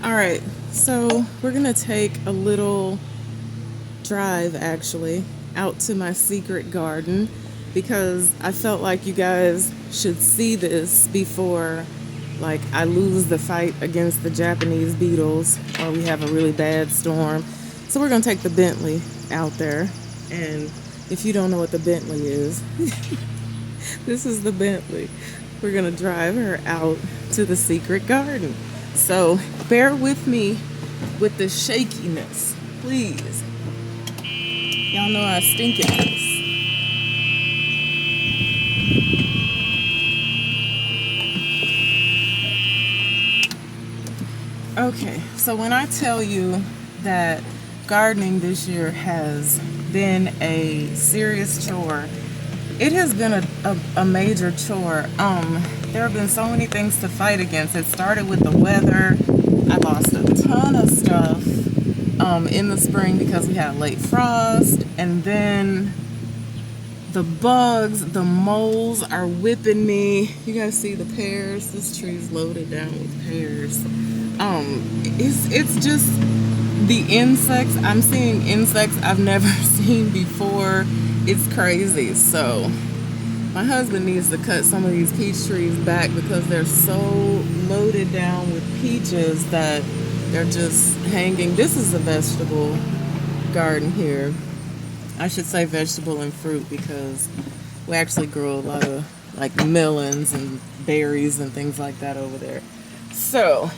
All right, so we're gonna take a little drive actually out to my secret garden because I felt like you guys should see this before like I lose the fight against the Japanese beetles or we have a really bad storm. So we're gonna take the Bentley out there, and if you don't know what the Bentley is, this is the Bentley. We're gonna drive her out to the secret garden. So bear with me with the shakiness, please. Y'all know I stink at this. Okay, so when I tell you that gardening this year has been a serious chore, it has been a major chore. There have been so many things to fight against. It started with the weather. I lost a ton of stuff in the spring because we had a late frost, and then the bugs, the moles are whipping me. You guys see the pears? This tree's loaded down with pears. It's just the insects. I'm seeing insects I've never seen before. It's crazy. So my husband needs to cut some of these peach trees back because they're so loaded down with peaches that they're just hanging. This is a vegetable garden here. I should say vegetable and fruit because we actually grow a lot of like melons and berries and things like that over there. So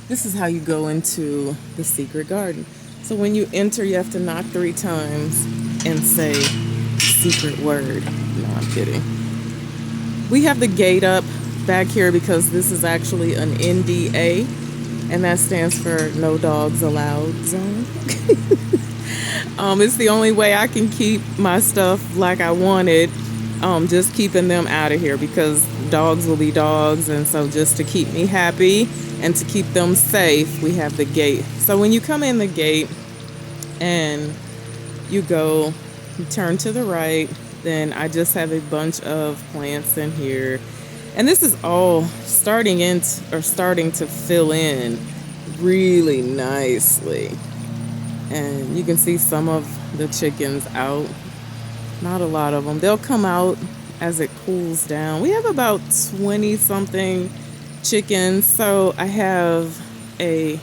this is how you go into the secret garden. So when you enter, you have to knock 3 times and say the secret word. No, I'm kidding. We have the gate up back here because this is actually an NDA, and that stands for No Dogs Allowed Zone. It's the only way I can keep my stuff like I wanted, just keeping them out of here because dogs will be dogs. And so just to keep me happy and to keep them safe, we have the gate. So when you come in the gate and you turn to the right, then I just have a bunch of plants in here. And this is all starting to fill in really nicely. And you can see some of the chickens out. Not a lot of them. They'll come out as it cools down. We have about 20 something chickens. So I have 2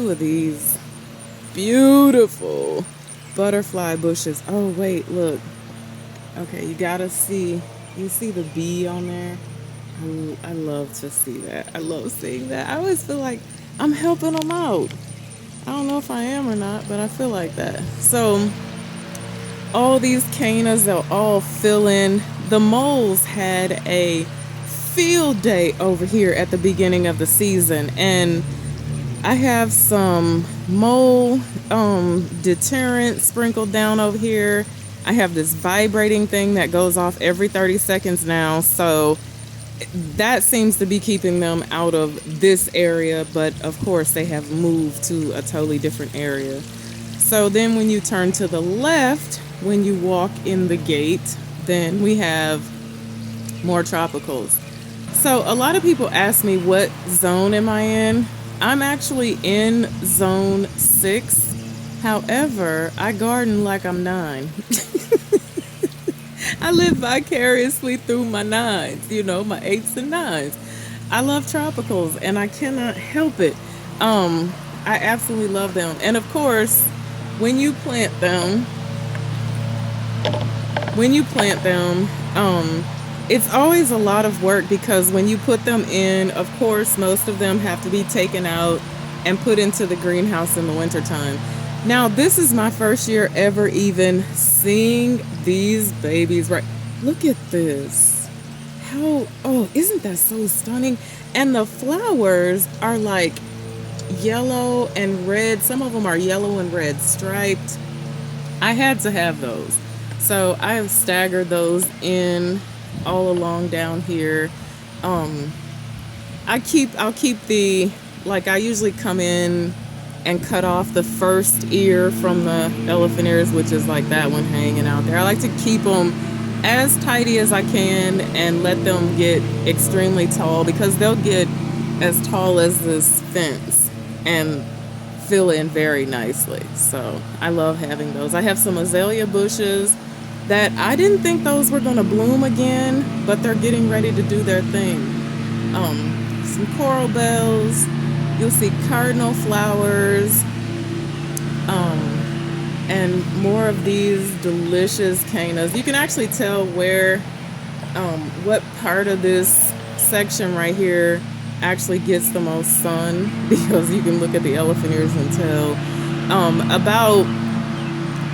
of these beautiful butterfly bushes. Oh, wait, look. Okay, you see the bee on there? I love to see that. I love seeing that. I always feel like I'm helping them out. I don't know if I am or not, but I feel like that. So all these cannas, they'll all fill in. The moles had a field day over here at the beginning of the season, and I have some mole deterrent sprinkled down over here. I have this vibrating thing that goes off every 30 seconds now, so that seems to be keeping them out of this area, but of course they have moved to a totally different area. So then when you turn to the left, when you walk in the gate, then we have more tropicals. So a lot of people ask me, what zone am I in? I'm actually in zone 6. However, I garden like I'm 9. I live vicariously through my 9s, my 8s and 9s. I love tropicals and I cannot help it. I absolutely love them. And of course, when you plant them, it's always a lot of work because when you put them in, of course, most of them have to be taken out and put into the greenhouse in the wintertime. Now, this is my first year ever even seeing these babies. Right, look at this. Isn't that so stunning? And the flowers are like yellow and red. Some of them are yellow and red striped. I had to have those. So I have staggered those in all along down here. I'll keep I usually come in and cut off the first ear from the elephant ears, which is like that one hanging out there. I like to keep them as tidy as I can and let them get extremely tall because they'll get as tall as this fence and fill in very nicely. So I love having those. I have some azalea bushes that I didn't think those were going to bloom again, but they're getting ready to do their thing. Some coral bells. You'll see cardinal flowers, and more of these delicious cannas. You can actually tell what part of this section right here actually gets the most sun because you can look at the elephant ears and tell. About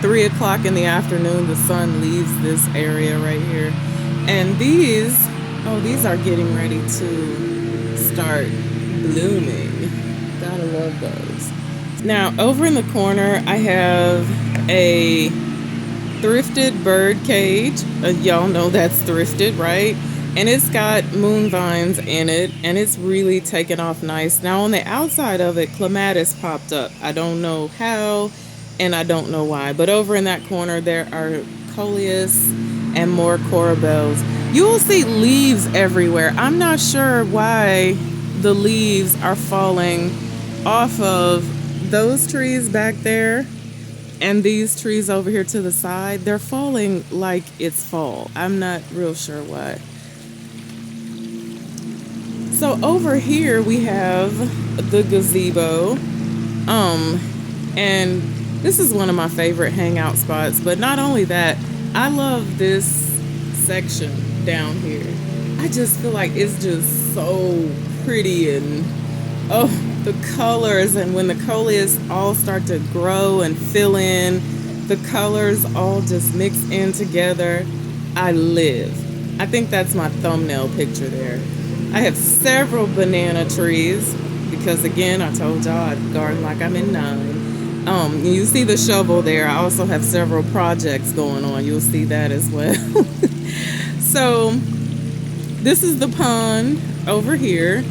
3 o'clock in the afternoon, the sun leaves this area right here, and these are getting ready to start blooming. Gotta love those. Now, over in the corner, I have a thrifted bird cage. Y'all know that's thrifted, right? And it's got moon vines in it, and it's really taken off nice. Now, on the outside of it, clematis popped up. I don't know how, and I don't know why. But over in that corner, there are coleus and more coral bells. You will see leaves everywhere. I'm not sure why the leaves are falling off of those trees back there and these trees over here to the side. They're falling like it's fall. I'm not real sure why. So over here we have the gazebo. And this is one of my favorite hangout spots. But not only that, I love this section down here. I just feel like it's just so pretty, and oh, the colors, and when the coleus all start to grow and fill in, the colors all just mix in together. I live. I think that's my thumbnail picture there. I have several banana trees because, again, I told y'all I garden like I'm in 9. You see the shovel there. I also have several projects going on. You'll see that as well. So this is the pond over here.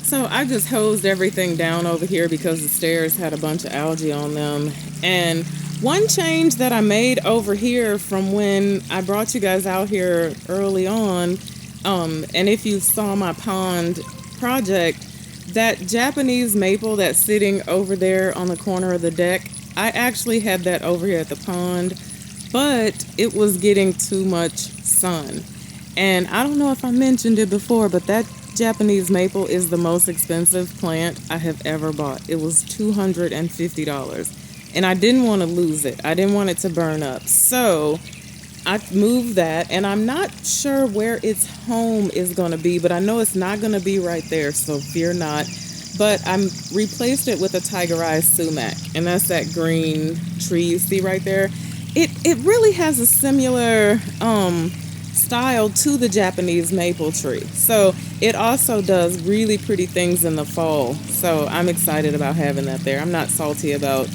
So I just hosed everything down over here because the stairs had a bunch of algae on them. And one change that I made over here from when I brought you guys out here early on, and if you saw my pond project, that Japanese maple that's sitting over there on the corner of the deck, I actually had that over here at the pond, but it was getting too much sun. And I don't know if I mentioned it before, but that Japanese maple is the most expensive plant I have ever bought. It was $250. And I didn't want to lose it. I didn't want it to burn up. So I moved that, and I'm not sure where its home is going to be, but I know it's not going to be right there, so fear not. But I replaced it with a tigerized sumac, and that's that green tree you see right there. It really has a similar style to the Japanese maple tree. So it also does really pretty things in the fall. So I'm excited about having that there. I'm not salty about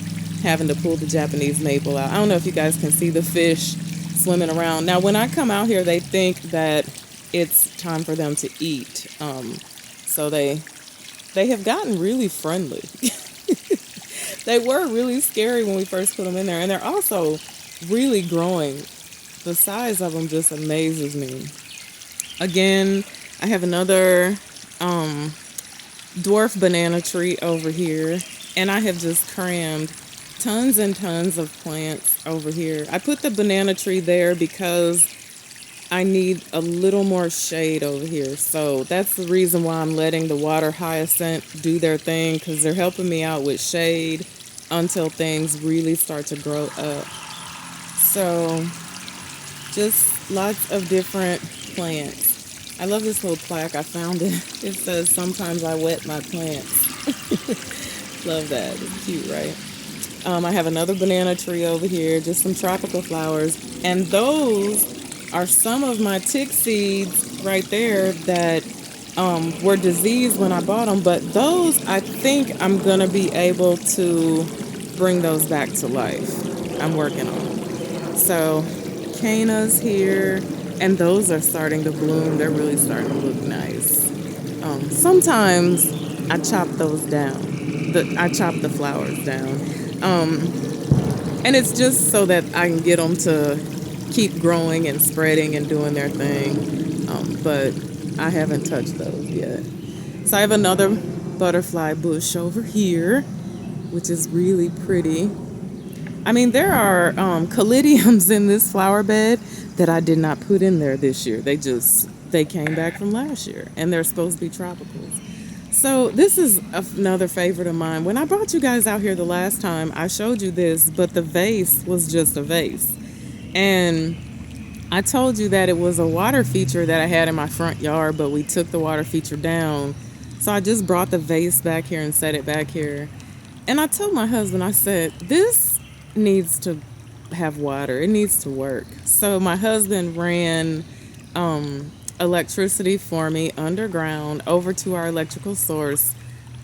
having to pull the Japanese maple out. I don't know if you guys can see the fish swimming around. Now, when I come out here, they think that it's time for them to eat. So they have gotten really friendly. They were really scary when we first put them in there, and they're also really growing. The size of them just amazes me. Again, I have another dwarf banana tree over here, and I have just crammed tons and tons of plants over here. I put the banana tree there because I need a little more shade over here. So that's the reason why I'm letting the water hyacinth do their thing, because they're helping me out with shade until things really start to grow up. So just lots of different plants. I love this little plaque. I found it. It says, "Sometimes I wet my plants." Love that. It's cute, right? I have another banana tree over here, just some tropical flowers. And those are some of my tick seeds right there that were diseased when I bought them. But those, I think I'm going to be able to bring those back to life. I'm working on them. So cannas here, and those are starting to bloom. They're really starting to look nice. Sometimes I chop those down. I chop the flowers down. And it's just so that I can get them to keep growing and spreading and doing their thing. But I haven't touched those yet. So I have another butterfly bush over here, which is really pretty. I mean, there are caladiums in this flower bed that I did not put in there this year. They came back from last year, and they're supposed to be tropicals. So this is another favorite of mine. When I brought you guys out here the last time, I showed you this, but the vase was just a vase. And I told you that it was a water feature that I had in my front yard, but we took the water feature down. So I just brought the vase back here and set it back here. And I told my husband, I said, this needs to have water. It needs to work. So my husband ran electricity for me underground over to our electrical source.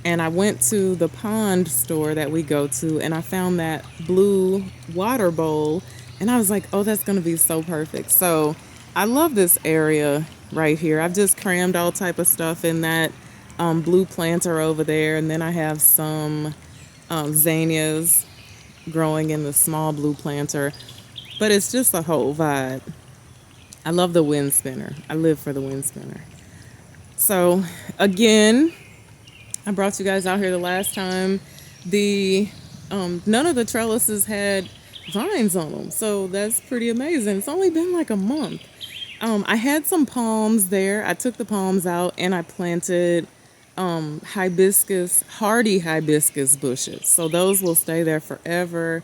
And I went to the pond store that we go to, and I found that blue water bowl. And I was like, oh, that's going to be so perfect. So I love this area right here. I've just crammed all type of stuff in that blue planter over there. And then I have some zinnias growing in the small blue planter. But it's just a whole vibe. I love the wind spinner. I live for the wind spinner. So again, I brought you guys out here the last time. The none of the trellises had vines on them, so that's pretty amazing. It's only been like a month. I had some palms there. I took the palms out and I planted hardy hibiscus bushes. So those will stay there forever.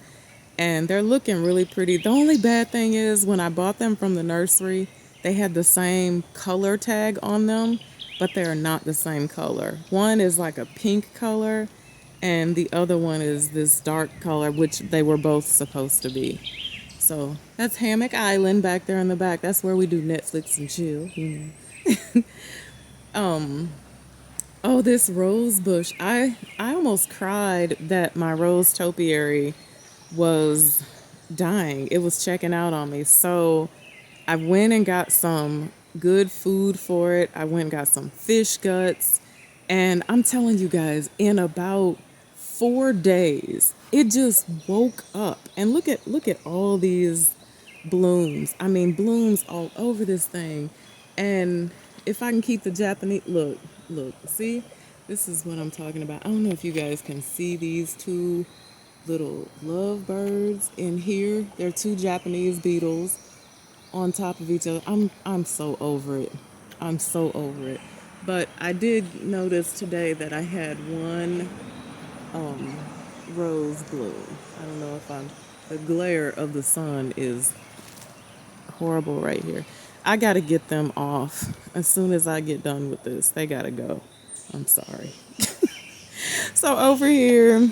And they're looking really pretty. The only bad thing is when I bought them from the nursery, they had the same color tag on them, but they're not the same color. One is like a pink color, and the other one is this dark color, which they were both supposed to be. So that's Hammock Island back there in the back. That's where we do Netflix and chill. Oh, this rose bush. I almost cried that my rose topiary was dying. It was checking out on me. So I went and got some good food for it. I went and got some fish guts. And I'm telling you guys, in about 4 days, it just woke up. And look at all these blooms. I mean, blooms all over this thing. And if I can keep the Japanese, look, see? This is what I'm talking about. I don't know if you guys can see these two little lovebirds in here. They're two Japanese beetles on top of each other. I'm so over it. I'm so over it. But I did notice today that I had one rose bloom. I don't know if the glare of the sun is horrible right here. I gotta get them off as soon as I get done with this. They gotta go. I'm sorry. So over here,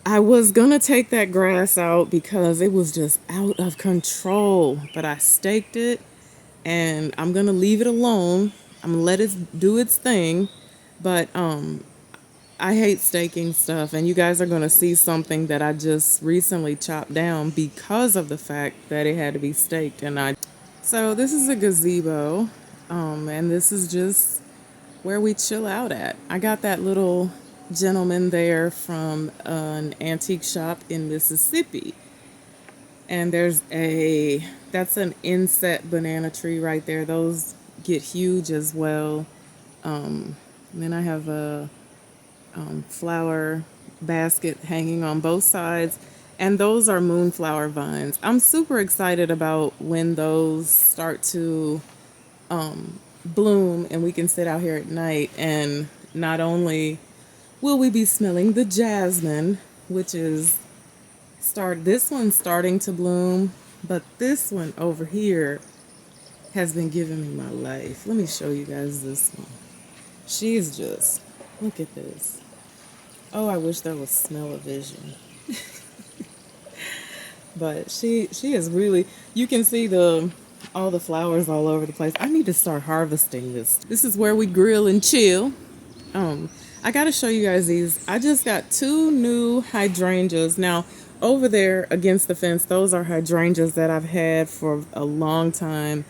I was gonna take that grass out because it was just out of control, but I staked it and I'm gonna leave it alone. I'm gonna let it do its thing, but I hate staking stuff, and you guys are gonna see something that I just recently chopped down because of the fact that it had to be staked. So this is a gazebo, and this is just where we chill out at. I got that little gentleman there from an antique shop in Mississippi. And that's an inset banana tree right there. Those get huge as well. And then I have a flower basket hanging on both sides. And those are moonflower vines. I'm super excited about when those start to bloom and we can sit out here at night, and not only will we be smelling the jasmine, which is this one's starting to bloom, but this one over here has been giving me my life. Let me show you guys this one. She's just, look at this. Oh, I wish there was smell-o-vision. But she is really, you can see all the flowers all over the place. I need to start harvesting this. This is where we grill and chill. I gotta show you guys these. I just got 2 new hydrangeas. Now, over there against the fence, those are hydrangeas that I've had for a long time.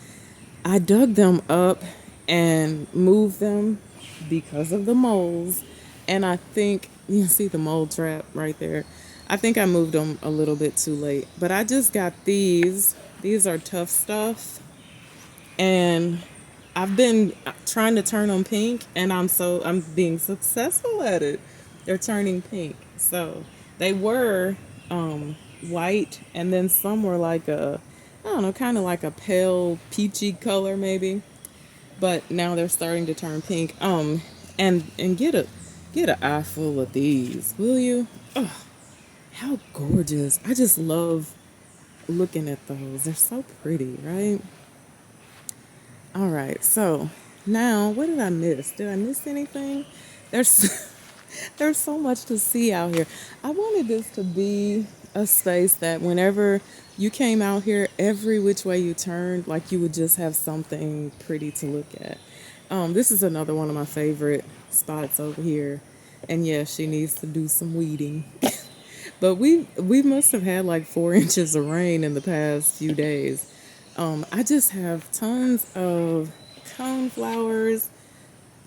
I dug them up and moved them because of the moles. And I think, you see the mole trap right there. I think I moved them a little bit too late. But I just got these. These are tough stuff. And I've been trying to turn them pink, and I'm being successful at it. They're turning pink. So they were white, and then some were like a, I don't know, kind of like a pale peachy color maybe. But now they're starting to turn pink. And get a eye full of these, will you? Oh, how gorgeous! I just love looking at those. They're so pretty, right? All right, so now what did I miss? Did I miss anything? There's there's so much to see out here. I wanted this to be a space that whenever you came out here, every which way you turned, like you would just have something pretty to look at. This is another one of my favorite spots over here. And yeah, she needs to do some weeding. But we must have had like 4 inches of rain in the past few days. I just have tons of coneflowers.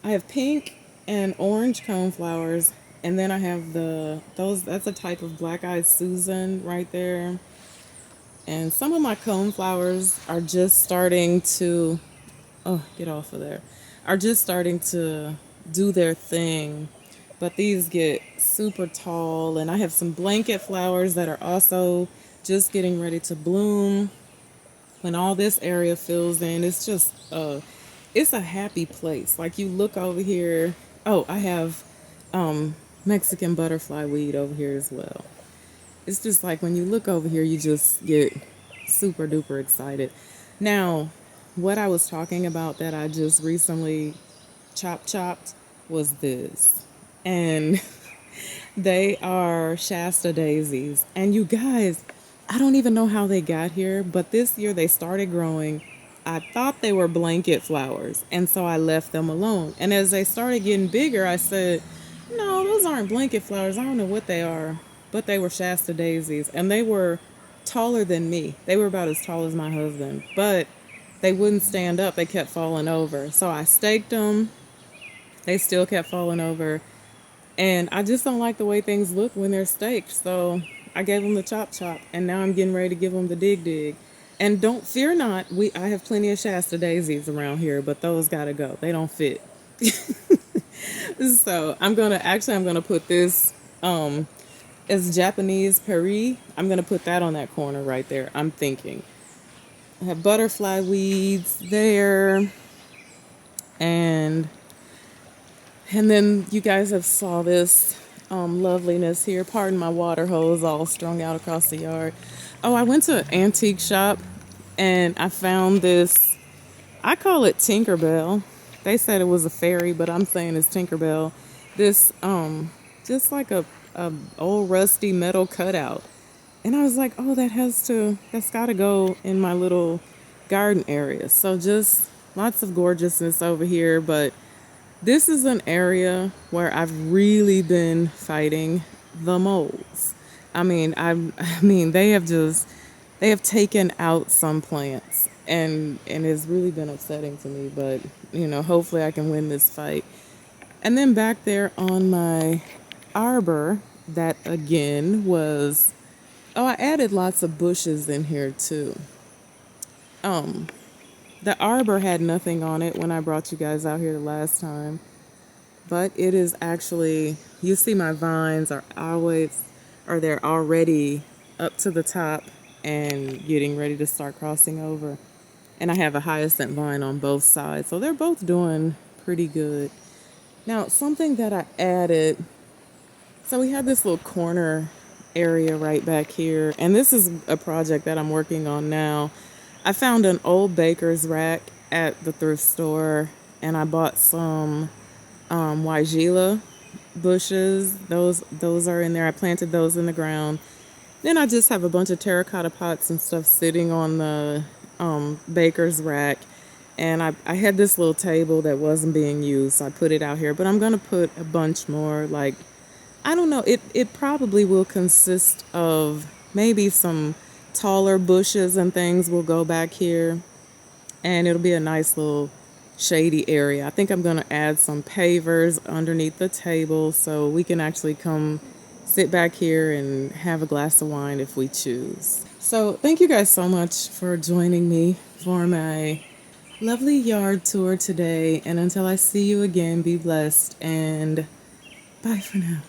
I have pink and orange coneflowers, and then I have those. That's a type of black-eyed Susan right there. And some of my coneflowers are just starting to, oh, get off of there, are just starting to do their thing. But these get super tall, and I have some blanket flowers that are also just getting ready to bloom. When all this area fills in, it's a happy place. Like you look over here. Oh, I have Mexican butterfly weed over here as well. It's just like when you look over here, you just get super duper excited. Now, what I was talking about that I just recently chopped was this. And they are Shasta Daisies. And you guys, I don't even know how they got here, but this year they started growing. I thought they were blanket flowers, and so I left them alone. And as they started getting bigger, I said, no, those aren't blanket flowers. I don't know what they are, but they were Shasta Daisies, and they were taller than me. They were about as tall as my husband, but they wouldn't stand up. They kept falling over. So I staked them. They still kept falling over. And I just don't like the way things look when they're staked. So I gave them the chop, and now I'm getting ready to give them the dig. And don't fear not, I have plenty of Shasta daisies around here, but those gotta go. They don't fit. So I'm gonna put this as Japanese Paris. I'm gonna put that on that corner right there. I'm thinking. I have butterfly weeds there, and then you guys have saw this loveliness here. Pardon my water hose all strung out across the yard. Oh, I went to an antique shop and I found this. I call it Tinkerbell. They said it was a fairy, but I'm saying it's Tinkerbell. This just like a old rusty metal cutout. And I was like, oh, that's got to go in my little garden area. So just lots of gorgeousness over here, but this is an area where I've really been fighting the moles. I mean they have taken out some plants, and it's really been upsetting to me, but hopefully I can win this fight. And then back there on my arbor, that again was, oh, I added lots of bushes in here too. The arbor had nothing on it when I brought you guys out here the last time. But it is actually, you see my vines they're already up to the top and getting ready to start crossing over. And I have a hyacinth vine on both sides. So they're both doing pretty good. Now, something that I added, so we have this little corner area right back here. And this is a project that I'm working on now. I found an old baker's rack at the thrift store, and I bought some Hydrangeas bushes. Those are in there. I planted those in the ground. Then I just have a bunch of terracotta pots and stuff sitting on the baker's rack. And I had this little table that wasn't being used, so I put it out here. But I'm going to put a bunch more, like, I don't know. It probably will consist of maybe some taller bushes and things will go back here. And it'll be a nice little shady area. I think I'm going to add some pavers underneath the table so we can actually come sit back here and have a glass of wine if we choose. So thank you guys so much for joining me for my Lovely yard tour today, and until I see you again, be blessed and bye for now.